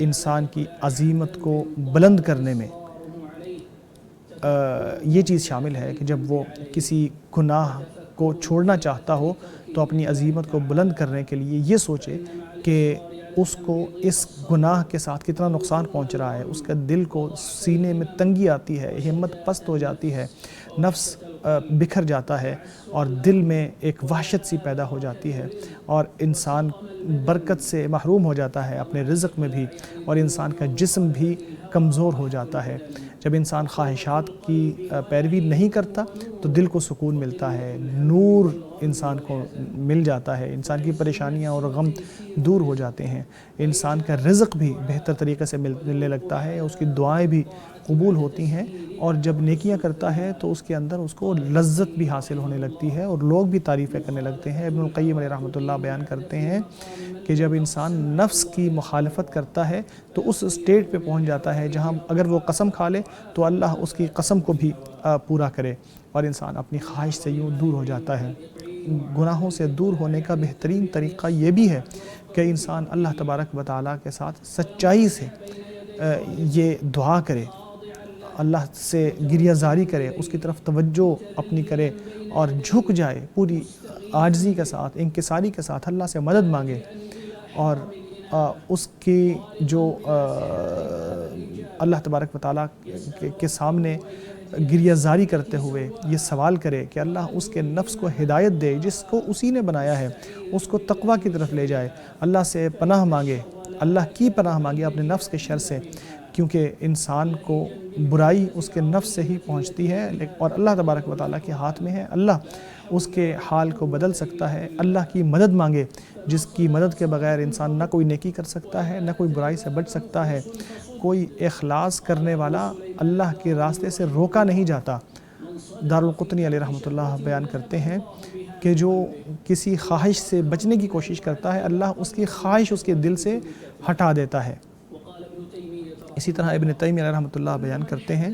انسان کی عظیمت کو بلند کرنے میں یہ چیز شامل ہے کہ جب وہ کسی گناہ کو چھوڑنا چاہتا ہو تو اپنی عظیمت کو بلند کرنے کے لیے یہ سوچے کہ اس کو اس گناہ کے ساتھ کتنا نقصان پہنچ رہا ہے، اس کا دل کو سینے میں تنگی آتی ہے، ہمت پست ہو جاتی ہے، نفس بکھر جاتا ہے اور دل میں ایک وحشت سی پیدا ہو جاتی ہے اور انسان برکت سے محروم ہو جاتا ہے اپنے رزق میں بھی، اور انسان کا جسم بھی کمزور ہو جاتا ہے۔ جب انسان خواہشات کی پیروی نہیں کرتا تو دل کو سکون ملتا ہے، نور انسان کو مل جاتا ہے، انسان کی پریشانیاں اور غم دور ہو جاتے ہیں، انسان کا رزق بھی بہتر طریقے سے ملنے لگتا ہے، اس کی دعائیں بھی قبول ہوتی ہیں، اور جب نیکیاں کرتا ہے تو اس کے اندر اس کو لذت بھی حاصل ہونے لگتی ہے اور لوگ بھی تعریفیں کرنے لگتے ہیں۔ ابن القیم علیہ رحمۃ اللہ بیان کرتے ہیں کہ جب انسان نفس کی مخالفت کرتا ہے تو اس اسٹیٹ پہ پہنچ جاتا ہے جہاں اگر وہ قسم کھا لے تو اللہ اس کی قسم کو بھی پورا کرے، اور انسان اپنی خواہش سے یوں دور ہو جاتا ہے۔ گناہوں سے دور ہونے کا بہترین طریقہ یہ بھی ہے کہ انسان اللہ تبارک و تعالیٰ کے ساتھ سچائی سے یہ دعا کرے، اللہ سے گریہ زاری کرے، اس کی طرف توجہ اپنی کرے اور جھک جائے، پوری عاجزی کے ساتھ، انکساری کے ساتھ اللہ سے مدد مانگے، اور اس کی جو اللہ تبارک و تعالیٰ کے سامنے گریہ زاری کرتے ہوئے یہ سوال کرے کہ اللہ اس کے نفس کو ہدایت دے جس کو اسی نے بنایا ہے، اس کو تقویٰ کی طرف لے جائے، اللہ سے پناہ مانگے، اللہ کی پناہ مانگے اپنے نفس کے شر سے، کیونکہ انسان کو برائی اس کے نفس سے ہی پہنچتی ہے اور اللہ تبارک و تعالیٰ کے ہاتھ میں ہے، اللہ اس کے حال کو بدل سکتا ہے۔ اللہ کی مدد مانگے جس کی مدد کے بغیر انسان نہ کوئی نیکی کر سکتا ہے، نہ کوئی برائی سے بچ سکتا ہے، کوئی اخلاص کرنے والا اللہ کے راستے سے روکا نہیں جاتا۔ دارالقطنی علیہ رحمۃ اللہ بیان کرتے ہیں کہ جو کسی خواہش سے بچنے کی کوشش کرتا ہے اللہ اس کی خواہش اس کے دل سے ہٹا دیتا ہے۔ اسی طرح ابن تیمیہ علیہ رحمۃ اللہ بیان کرتے ہیں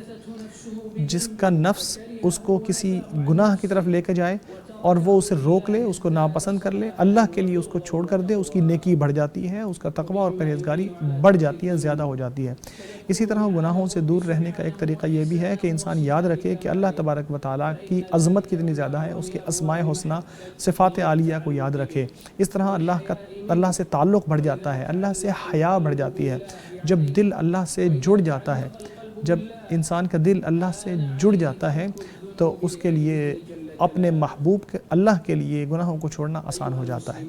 جس کا نفس اس کو کسی گناہ کی طرف لے کے جائے اور وہ اسے روک لے، اس کو ناپسند کر لے، اللہ کے لیے اس کو چھوڑ کر دے، اس کی نیکی بڑھ جاتی ہے، اس کا تقویٰ اور پرہیزگاری بڑھ جاتی ہے، زیادہ ہو جاتی ہے۔ اسی طرح گناہوں سے دور رہنے کا ایک طریقہ یہ بھی ہے کہ انسان یاد رکھے کہ اللہ تبارک و تعالیٰ کی عظمت کتنی زیادہ ہے، اس کے اسماء حسنہ صفات عالیہ کو یاد رکھے۔ اس طرح اللہ سے تعلق بڑھ جاتا ہے، اللہ سے حیا بڑھ جاتی ہے۔ جب دل اللہ سے جڑ جاتا ہے، جب انسان کا دل اللہ سے جڑ جاتا ہے تو اس کے لیے اپنے محبوب کے اللہ کے لیے گناہوں کو چھوڑنا آسان ہو جاتا ہے۔